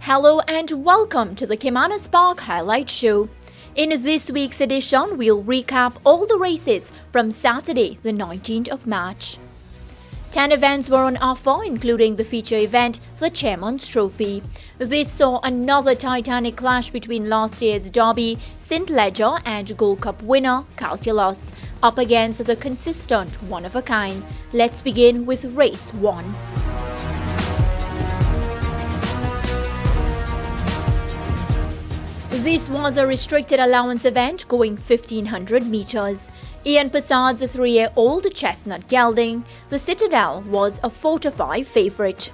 Hello and welcome to the Caymanas Park Highlight Show. In this week's edition, we'll recap all the races from Saturday, the 19th of March. 10 events were on offer, including the feature event, the Chairman's Trophy. This saw another titanic clash between last year's Derby, St. Ledger, and Gold Cup winner, Calculus, up against the consistent one-of-a-kind. Let's begin with Race 1. This was a restricted allowance event going 1,500 meters. Ian Passad's 3-year-old chestnut gelding, the Citadel, was a 4-5 favorite.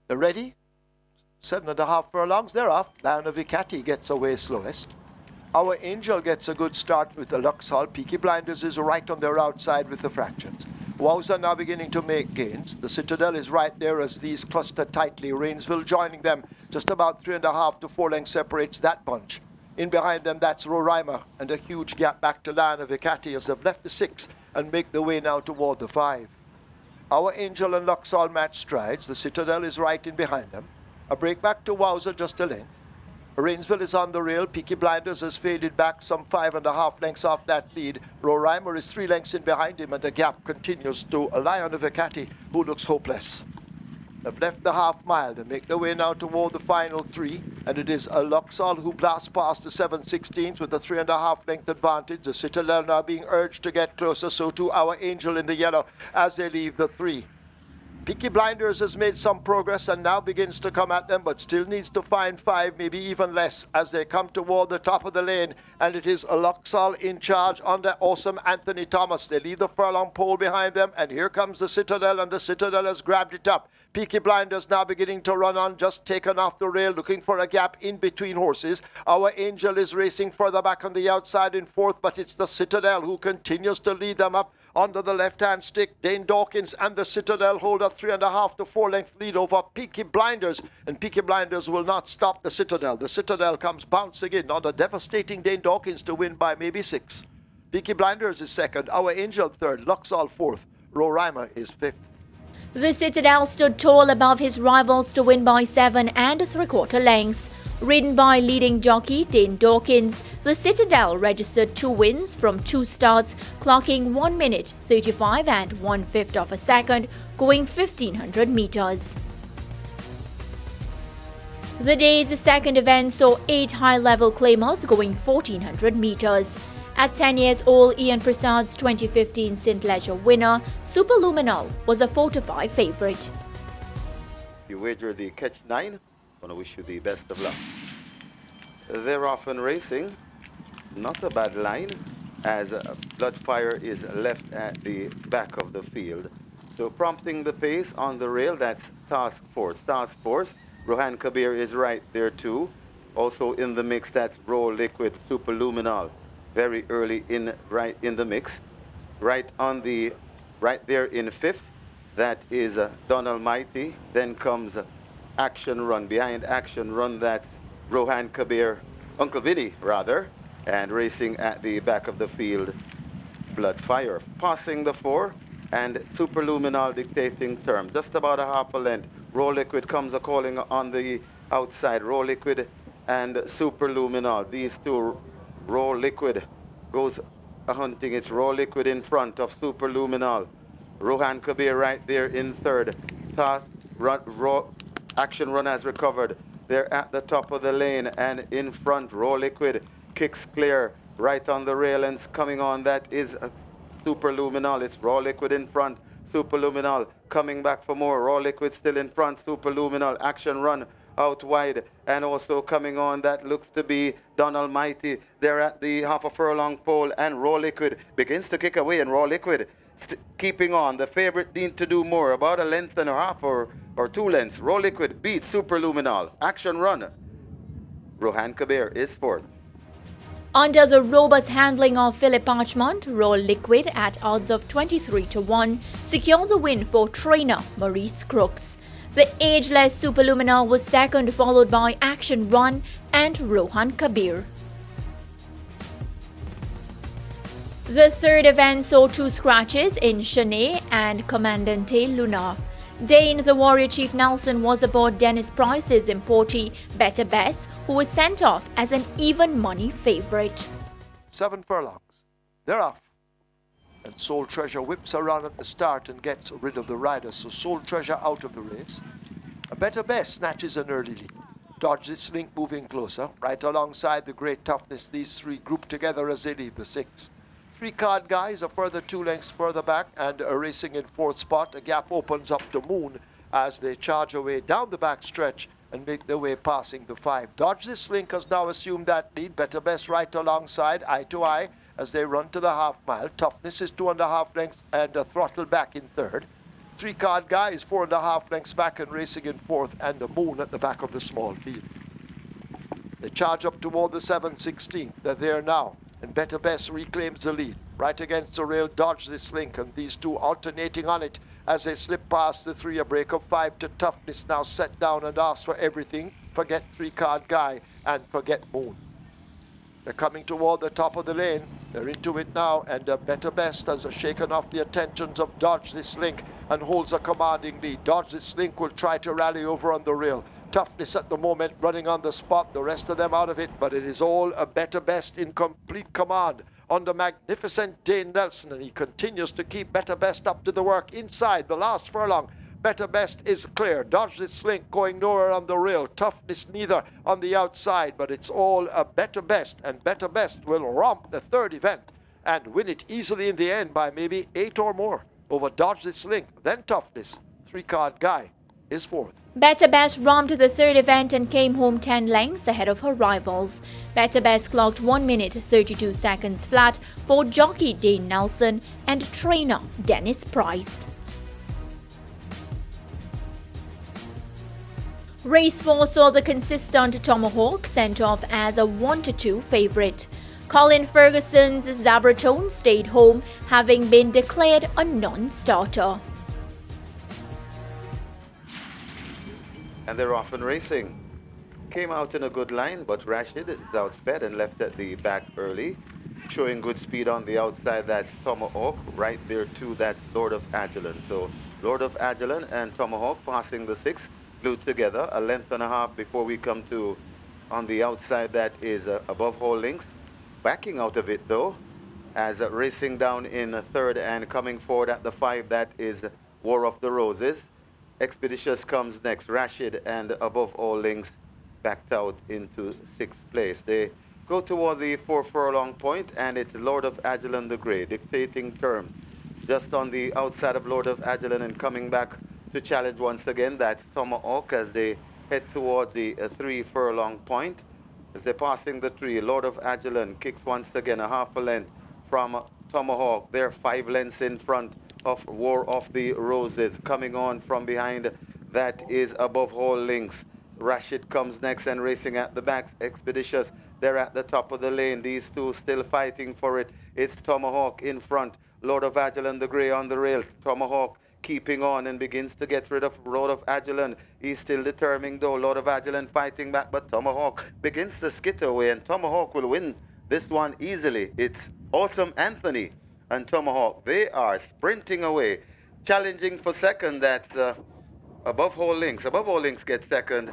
They're ready. 7.5 furlongs, they're off. Lion of Icati gets away slowest. Our Angel gets a good start with the Luxall. Peaky Blinders is right on their outside with the fractions. Wows are now beginning to make gains. The Citadel is right there as these cluster tightly. Rainsville joining them. Just about 3.5 to 4 lengths separates that bunch. In behind them, that's Roraima, and a huge gap back to Lion of Icati as they've left the 6 and make their way now toward the 5. Our Angel and Luxall match strides. The Citadel is right in behind them. A break back to Wowzer, just a length. Rainsville is on the rail. Peaky Blinders has faded back some 5.5 lengths off that lead. Roraima is 3 lengths in behind him, and the gap continues to a Lion of Icati, who looks hopeless. They've left the half mile. They make their way now toward the final 3, and it is a Luxall who blasts past the 7/16 with a 3.5 length advantage. The Citadel now being urged to get closer, so too Our Angel in the yellow as they leave the 3. Peaky Blinders has made some progress and now begins to come at them, but still needs to find 5, maybe even less, as they come toward the top of the lane. And it is a Luxall in charge under awesome Anthony Thomas. They leave the furlong pole behind them, and here comes the Citadel, and the Citadel has grabbed it up. Peaky Blinders now beginning to run on, just taken off the rail, looking for a gap in between horses. Our Angel is racing further back on the outside in 4th, but it's the Citadel who continues to lead them up. Under the left-hand stick, Dane Dawkins and the Citadel hold a 3.5 to 4 length lead over Peaky Blinders, and Peaky Blinders will not stop the Citadel. The Citadel comes bouncing in on a devastating Dane Dawkins to win by maybe 6. Peaky Blinders is 2nd, Our Angel 3rd, Luxall 4th, Roraima is 5th. The Citadel stood tall above his rivals to win by 7 3/4 lengths. Ridden by leading jockey Dane Dawkins, the Citadel registered 2 wins from 2 starts, clocking 1 minute 35 and 1/5 of a second, going 1,500 meters. The day's second event saw 8 high-level claimers going 1,400 meters. At 10 years old, Ian Passad's 2015 St. Ledger winner, Superluminal, was a 4-5 favorite. You wager the catch 9. I want to wish you the best of luck. They're often racing. Not a bad line, as Bloodfire is left at the back of the field. So prompting the pace on the rail, that's Task Force. Task Force, Rohan Kabir is right there too. Also in the mix, that's Raw Liquid, Superluminal. Very early right in the mix. Right there in 5th, that is Don Almighty. Then comes Action Run. Behind Action Run, that's Rohan Kabir, Uncle Vinny rather, and racing at the back of the field, Bloodfire. Passing the 4, and Superluminal dictating term. Just about a half a length. Raw Liquid comes a calling on the outside. Raw Liquid and Superluminal. These two, Raw Liquid goes a hunting. It's Raw Liquid in front of Superluminal. Rohan Kabir right there in 3rd. Action Run has recovered. They're at the top of the lane, and in front, Raw Liquid kicks clear right on the rail and coming on. That is Superluminal. It's Raw Liquid in front. Superluminal coming back for more. Raw Liquid still in front. Superluminal. Action Run out wide, and also coming on, that looks to be Don Almighty. They're at the half a furlong pole, and Raw Liquid begins to kick away, and Raw Liquid keeping on. The favorite need to do more, about a length and a half or 2 lengths. Raw Liquid beats Superluminal. Action Run. Rohan Kabir is 4th. Under the robust handling of Philip Parchment, Raw Liquid at odds of 23 to 1 secured the win for trainer Maurice Crooks. The ageless Superluminal was 2nd, followed by Action Run and Rohan Kabir. The third event saw two scratches in Shanae and Commandante Luna. Dane, the Warrior Chief Nelson, was aboard Dennis Price's importee Better Best, who was sent off as an even money favorite. 7 furlongs. They're off. And Soul Treasure whips around at the start and gets rid of the rider, so Soul Treasure out of the race. A Better Best snatches an early lead. Dodge This Link moving closer, right alongside the Great Toughness. These three group together as they lead the 6th. 3 Card Guys a further 2 lengths further back and are racing in 4th spot. A gap opens up to Moon as they charge away down the back stretch and make their way passing the 5. Dodge This Link has now assumed that lead. Better Best right alongside, eye to eye as they run to the half mile. Toughness is 2.5 lengths and a throttle back in 3rd. 3 Card Guy is 4.5 lengths back and racing in 4th, and the Moon at the back of the small field. They charge up toward the 7/16. They're there now, and Better Best reclaims the lead. Right against the rail, Dodge This Link, and these two alternating on it as they slip past the 3. A break of 5 to Toughness, now set down and asks for everything. Forget 3 Card Guy and forget Moon. They're coming toward the top of the lane. They're into it now, and Better Best has shaken off the attentions of Dodge This Link and holds a commanding lead. Dodge This Link will try to rally over on the rail. Toughness at the moment running on the spot, the rest of them out of it, but it is all a Better Best in complete command under magnificent Dane Nelson, and he continues to keep Better Best up to the work inside the last furlong. Better Best is clear. Dodge This Link going nowhere on the rail. Toughness neither on the outside, but it's all a Better Best, and Better Best will romp the 3rd event and win it easily in the end by maybe 8 or more over Dodge This Link. Then Toughness. 3 Card Guy is 4th. Better Best romped the 3rd event and came home 10 lengths ahead of her rivals. Better Best clocked 1 minute 32 seconds flat for jockey Dane Nelson and trainer Dennis Price. Race 4 saw the consistent Tomahawk sent off as a 1-2 favorite. Colin Ferguson's Baton stayed home, having been declared a non-starter. And they're off and racing. Came out in a good line, but Rashid is outsped and left at the back early. Showing good speed on the outside, that's Tomahawk. Right there too, that's Lord of Agilon. So Lord of Agilon and Tomahawk passing the 6, glued together, a length and a half before we come to on the outside, that is above whole links. Backing out of it though, as racing down in 3rd and coming forward at the 5, that is War of the Roses. Expeditious comes next, Rashid and above all links backed out into 6th place. They go toward the 4 furlong point, and it's Lord of Agilon the Grey dictating term just on the outside of Lord of Agilon, and coming back to challenge once again, that's Tomahawk as they head towards the 3 furlong point. As they're passing the 3, Lord of Agilon kicks once again a half a length from Tomahawk. They're 5 lengths in front of War of the Roses. Coming on from behind, that is above all links. Rashid comes next and racing at the back. Expeditious, they're at the top of the lane. These two still fighting for it. It's Tomahawk in front. Lord of Agilon the Grey on the rail. Tomahawk keeping on and begins to get rid of Lord of Agilon. He's still determined though. Lord of Agilon fighting back, but Tomahawk begins to skitter away, and Tomahawk will win this one easily. It's Awesome Anthony and Tomahawk. They are sprinting away, challenging for second. That's above whole links. Above all links gets second.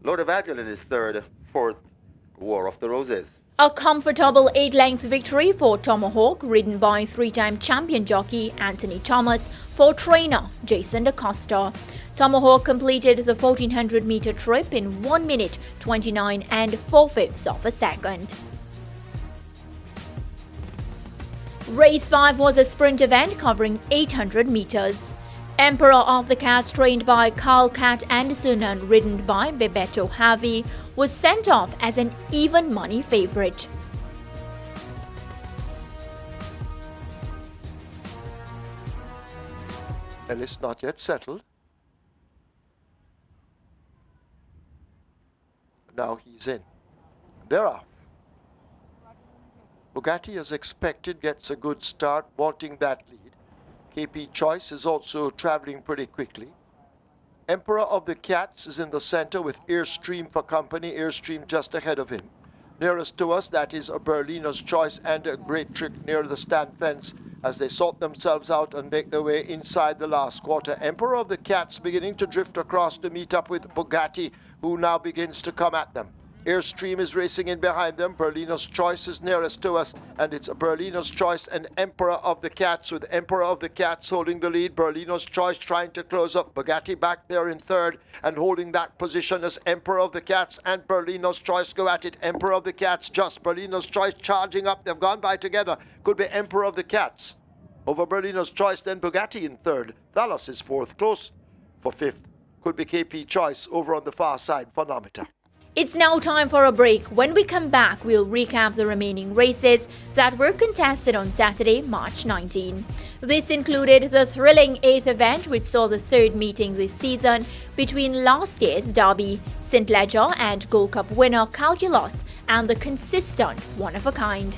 Lord of Agilon is 3rd. 4th, War of the Roses. A comfortable 8-length victory for Tomahawk, ridden by 3-time champion jockey Anthony Thomas for trainer Jason DaCosta. Tomahawk completed the 1400-meter trip in 1 minute 29 and 4/5 of a second. Race 5 was a sprint event covering 800 meters. Emperor of the Cats, trained by Carl Cat Anderson and ridden by Bebeto Javi, was sent off as an even money favorite. Ellis not yet settled. Now he's in. They're off. Bugatti, as expected, gets a good start, wanting that lead. KP Choice is also traveling pretty quickly. Emperor of the Cats is in the center with Airstream for company. Airstream just ahead of him. Nearest to us, that is a Berliner's Choice and a Great Trick near the stand fence as they sort themselves out and make their way inside the last quarter. Emperor of the Cats beginning to drift across to meet up with Bugatti, who now begins to come at them. Airstream is racing in behind them. Berliner's Choice is nearest to us, and it's Berliner's Choice and Emperor of the Cats, with Emperor of the Cats holding the lead. Berliner's Choice trying to close up. Bugatti back there in third and holding that position as Emperor of the Cats and Berliner's Choice go at it. Emperor of the Cats just. Berliner's Choice charging up. They've gone by together. Could be Emperor of the Cats over Berliner's Choice, then Bugatti in third. Thalos is fourth, close for fifth. Could be KP Choice over on the far side. Phonometer. It's now time for a break. When we come back, we'll recap the remaining races that were contested on Saturday, March 19. This included the thrilling 8th event, which saw the third meeting this season between last year's Derby, St. Ledger and Gold Cup winner Calculus, and the consistent one-of-a-kind.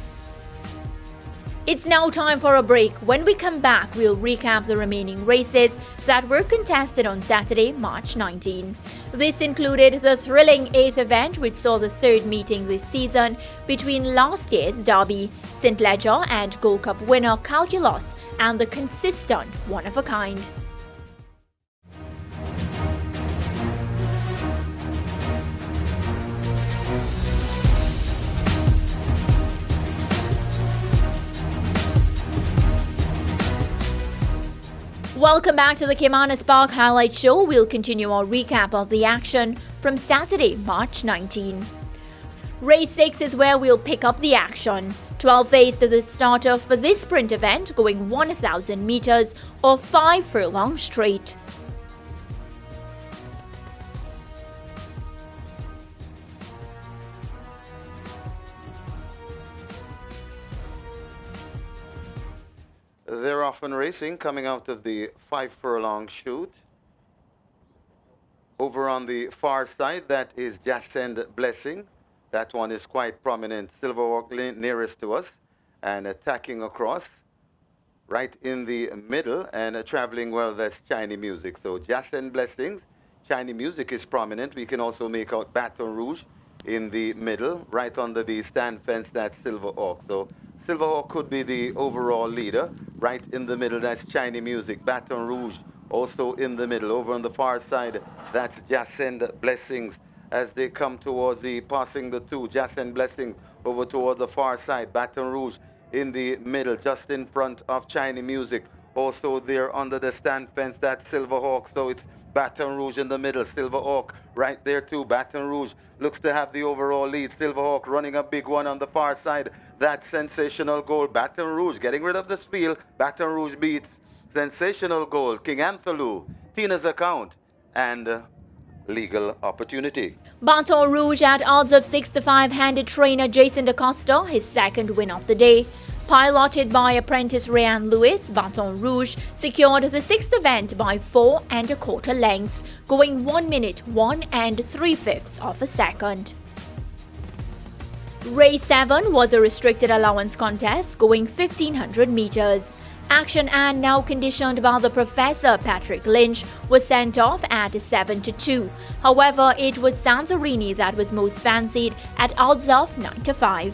It's now time for a break. When we come back, we'll recap the remaining races that were contested on Saturday, March 19. This included the thrilling 8th event, which saw the third meeting this season between last year's Derby, St. Ledger and Gold Cup winner Calculus, and the consistent one-of-a-kind. Welcome back to the Caymanas Park Highlight Show. We'll continue our recap of the action from Saturday, March 19. Race 6 is where we'll pick up the action. 12 faced the starter for this sprint event, going 1,000 meters or 5 furlongs straight. They're often racing coming out of the 5 furlong chute. Over on the far side, that is Jacend Blessing. That one is quite prominent. Silverwalk nearest to us and attacking across right in the middle and traveling well, that's Chinese Music. So Jacend Blessings, Chinese Music is prominent. We can also make out Baton Rouge in the middle, right under the stand fence, that's Silverhawk. So Silverhawk could be the overall leader. Right in the middle, that's Chinese Music. Baton Rouge also in the middle. Over on the far side, that's Jacend Blessings as they come towards the passing the two. Jacend Blessings over towards the far side. Baton Rouge in the middle, just in front of Chinese Music. Also there under the stand fence, that's Silverhawk. So it's Baton Rouge in the middle. Silverhawk right there too. Baton Rouge looks to have the overall lead. Silverhawk running a big one on the far side. That sensational goal. Baton Rouge getting rid of the spiel. Baton Rouge beats sensational goal. King Antholu, Tina's account, and legal opportunity. Baton Rouge at odds of 6-5 handed trainer Jason DaCosta his second win of the day. Piloted by apprentice Ryan Lewis, Baton Rouge secured the 6th event by 4 1/4 lengths, going 1 minute 1 3/5 of a second. Race 7 was a restricted allowance contest going 1,500 meters. Action and now conditioned by the Professor Patrick Lynch was sent off at 7-2. However, it was Santorini that was most fancied at odds of 9-5.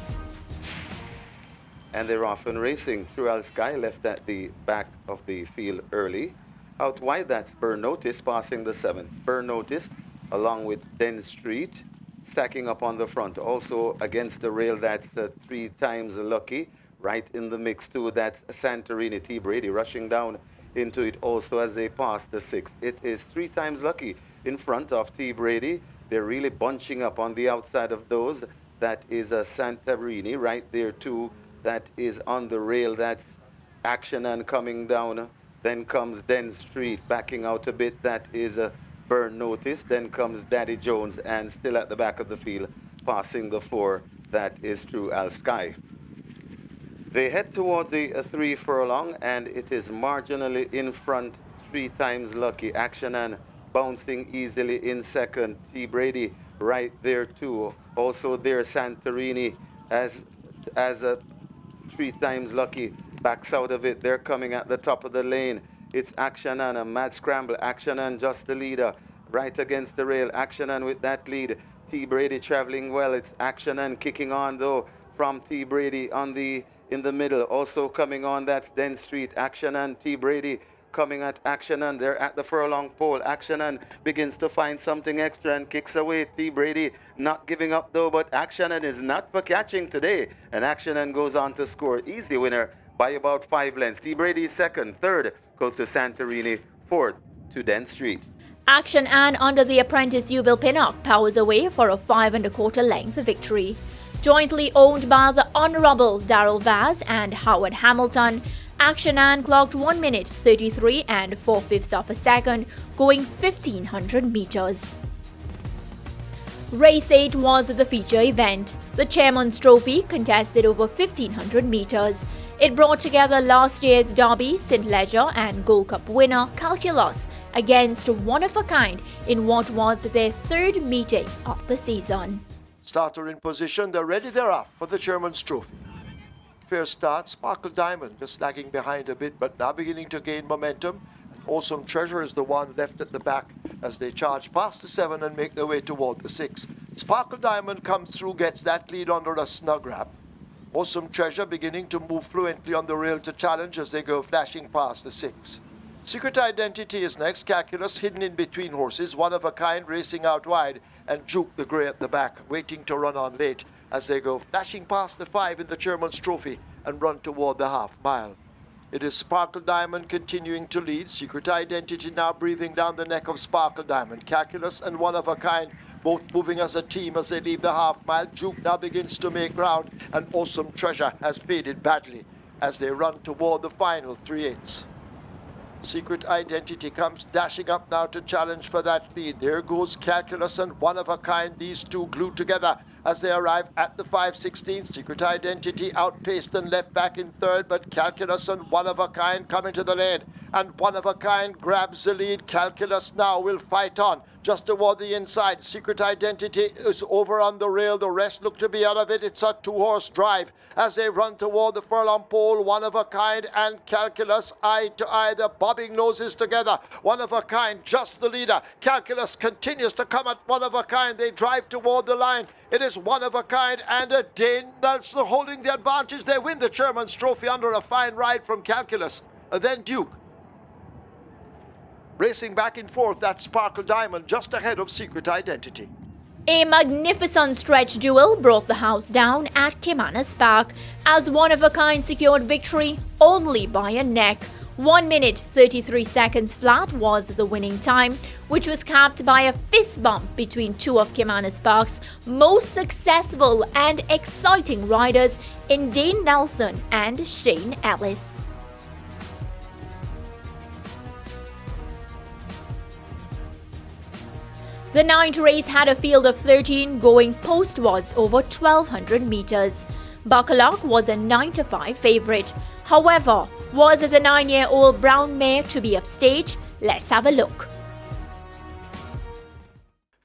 And they're often racing. Trual Sky left at the back of the field early. Out wide, that's Burn Notice passing the 7th. Burn Notice along with Den Street stacking up on the front. Also against the rail, that's 3 times Lucky. Right in the mix too, that's Santorini. T. Brady rushing down into it also as they pass the 6th. It is 3 times Lucky in front of T. Brady. They're really bunching up on the outside of those. That is Santorini right there too. That is on the rail, that's Action and coming down. Then comes Den Street backing out a bit, that is Burn Notice. Then comes Daddy Jones and still at the back of the field passing the 4, that is True Al Sky. They head towards the 3 furlong and it is marginally in front, 3 times Lucky. Action and bouncing easily in second. T. Brady right there too. Also there Santorini as a 3 times Lucky backs out of it. They're coming at the top of the lane. It's Action and a mad scramble. Action and just the leader right against the rail. Action and with that lead. T. Brady traveling well. It's Action and kicking on though from T. Brady in the middle. Also coming on, that's Den Street. Action and T. Brady coming at Action and they're at the furlong pole. Action and begins to find something extra and kicks away. T. Brady not giving up though, but Action and is not for catching today. And Action and goes on to score. Easy winner by about 5 lengths. T. Brady is second. Third goes to Santorini. Fourth to Den Street. Action and under the apprentice Yuval Pinnock powers away for a 5 1/4 length victory. Jointly owned by the Honourable Darrell Vaz and Howard Hamilton, Action and clocked 1 minute 33 and 4/5 of a second, going 1500 meters. Race 8 was the feature event. The Chairman's Trophy contested over 1500 meters. It brought together last year's Derby, St. Leger and Gold Cup winner Calculus against one-of-a-kind in what was their 3rd meeting of the season. Starter in position, they're ready, they're off for the Chairman's Trophy. Fair start, Sparkle Diamond just lagging behind a bit, but now beginning to gain momentum. Awesome Treasure is the one left at the back as they charge past the 7 and make their way toward the 6. Sparkle Diamond comes through, gets that lead under a snug wrap. Awesome Treasure beginning to move fluently on the rail to challenge as they go flashing past the 6. Secret Identity is next. Calculus hidden in between horses, one of a kind racing out wide, and Juke the Grey at the back, waiting to run on late as they go flashing past the 5 in the Chairman's Trophy and run toward the half mile. It is Sparkle Diamond continuing to lead. Secret Identity now breathing down the neck of Sparkle Diamond. Calculus and one of a kind both moving as a team as they leave the half mile. Juke now begins to make ground, and Awesome Treasure has faded badly as they run toward the final 3/8. Secret Identity comes dashing up now to challenge for that lead. There goes Calculus and one of a kind, these two glued together as they arrive at the 5:16. Secret Identity outpaced and left back in 3rd, but Calculus and one of a kind come into the lane, and one of a kind grabs the lead. Calculus now will fight on just toward the inside. Secret Identity is over on the rail. The rest look to be out of it. It's a 2-horse drive as they run toward the furlong pole. One of a kind and Calculus eye to eye. They're bobbing noses together. One of a kind just the leader. Calculus continues to come at one of a kind. They drive toward the line. It is one of a kind and a Dane Nelson holding the advantage. They win the Chairman's Trophy under a fine ride from Calculus. Then Duke. Racing back and forth, that Sparkle Diamond just ahead of Secret Identity. A magnificent stretch duel brought the house down at Caymanas Park as one of a kind secured victory only by a neck. 1 minute 33 seconds flat was the winning time, which was capped by a fist bump between two of Caymanas Park's most successful and exciting riders in Dane Nelson and Shane Ellis. The 9th race had a field of 13 going postwards over 1200 meters. Buckalock was a 9-5 favorite. However, was the 9-year-old brown mare to be upstage? Let's have a look.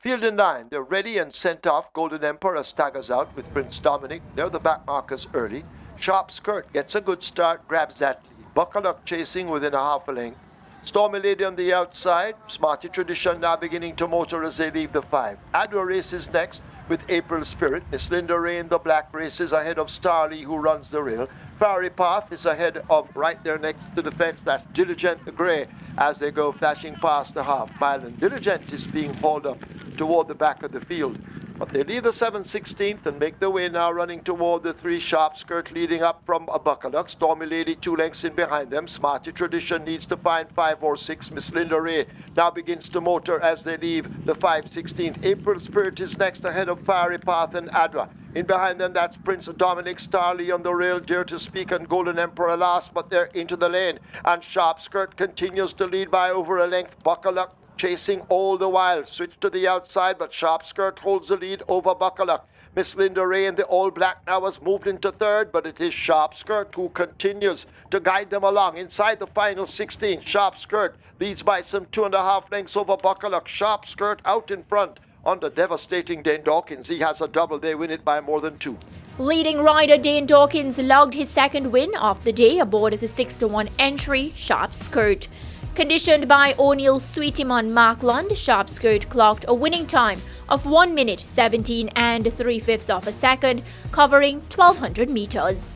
Field in 9, they're ready and sent off. Golden Emperor staggers out with Prince Dominic. They're the back markers early. Sharp Skirt gets a good start, grabs that lead. Buckalock chasing within a half a length. Stormy Lady on the outside. Smarty Tradition now beginning to motor as they leave the 5. Adwa races next with April Spirit. Miss Linda Ray in the black races ahead of Starly, who runs the rail. Fiery Path is ahead of right there next to the fence. That's Diligent the Grey as they go flashing past the half mile. And Diligent is being hauled up toward the back of the field. But they leave the 7/16 and make their way now running toward the 3. Sharp Skirt leading up from a Buckalock. Stormy Lady 2 lengths in behind them. Smarty Tradition needs to find 5 or 6. Miss Linda Ray now begins to motor as they leave the 5/16. April Spirit is next ahead of Fiery Path and Adwa. In behind them, that's Prince Dominic, Starly on the rail, Dare to Speak and Golden Emperor last, but they're into the lane. And Sharp Skirt continues to lead by over a length. Buckalock chasing all the while. Switch to the outside, but Sharp Skirt holds the lead over Buckalock. Miss Linda Ray in the all black now has moved into 3rd, but it is Sharp Skirt who continues to guide them along. Inside the final 16, Sharp Skirt leads by some 2.5 lengths over Buckalock. Sharp Skirt out in front under devastating Dane Dawkins. He has a double. They win it by more than 2. Leading rider Dane Dawkins logged his 2nd win of the day aboard the 6-1 entry Sharp Skirt. Conditioned by O'Neill Sweetyman Markland, Sharp Skirt clocked a winning time of 1 minute 17 and 3/5 of a second, covering 1200 meters.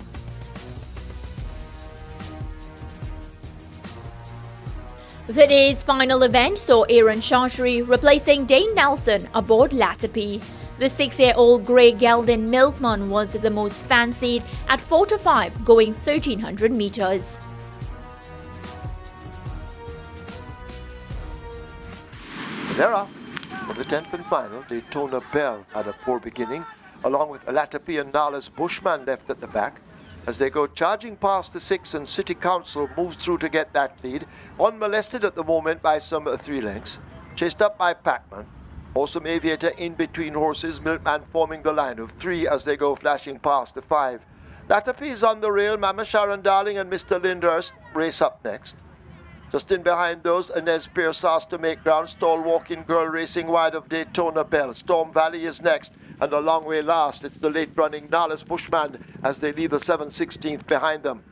The day's final event saw Aaron Chaudhry replacing Dane Nelson aboard Latapi. The 6-year-old Grey Gelding Milkman was the most fancied at 4 to 5, going 1300 meters. They're off for the 10th and final. Daytona Belle had a poor beginning, along with Latapi and Nala's Bushman left at the back. As they go charging past the 6 and City Council moves through to get that lead, unmolested at the moment by some 3 lengths, chased up by Pacman. Awesome Aviator in between horses, Milkman forming the line of 3 as they go flashing past the 5. Latapi is on the rail, Mama Sharon Darling and Mr. Lyndhurst race up next. Just in behind those, Inez Pierce asked to make ground, Stall Walking Girl racing wide of Daytona Belle. Storm Valley is next, and a long way last. It's the late-running Nala's Bushman as they leave the 7/16th behind them.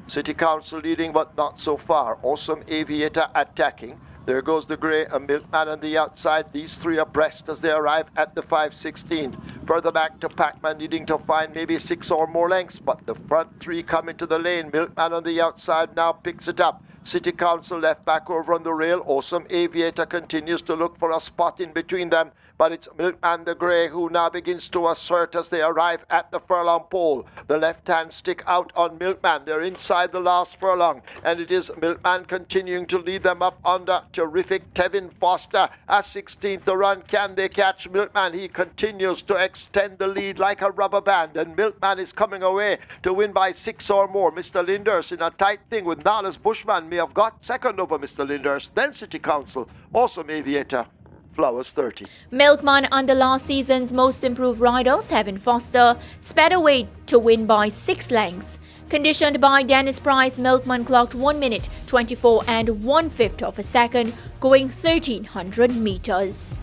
City Council leading, but not so far. Awesome Aviator attacking. There goes the Grey and Milkman on the outside. These 3 abreast as they arrive at the 5/16th. Further back to Pacman, needing to find maybe 6 or more lengths, but the front 3 come into the lane. Milkman on the outside now picks it up. City Council left back over on the rail. Awesome Aviator continues to look for a spot in between them, but it's Milkman the Grey who now begins to assert as they arrive at the furlong pole. The left hand stick out on Milkman. They're inside the last furlong, and it is Milkman continuing to lead them up under terrific Tevin Foster. A 16th the run. Can they catch Milkman? He continues to extend the lead like a rubber band, and Milkman is coming away to win by 6 or more. Mr. Lyndhurst in a tight thing with Nala's Bushman may have got second over Mr. Lyndhurst, then City Council. Awesome Aviator, Flowers 30. Milkman, under last season's most improved rider, Tevin Foster, sped away to win by 6 lengths. Conditioned by Dennis Price, Milkman clocked 1 minute 24 and 1/5 of a second, going 1300 meters.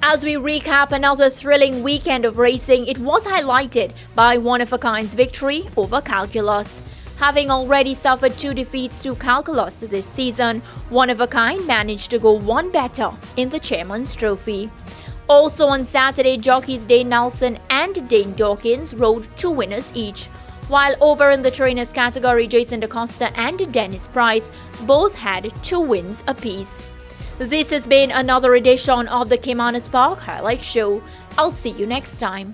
As we recap another thrilling weekend of racing, it was highlighted by one-of-a-kind's victory over Calculus. Having already suffered 2 defeats to Calculus this season, one-of-a-kind managed to go one better in the Chairman's Trophy. Also on Saturday, jockeys Dane Nelson and Dane Dawkins rode 2 winners each, while over in the trainers category, Jason DaCosta and Dennis Price both had 2 wins apiece. This has been another edition of the Caymanas Park Highlight Show. I'll see you next time.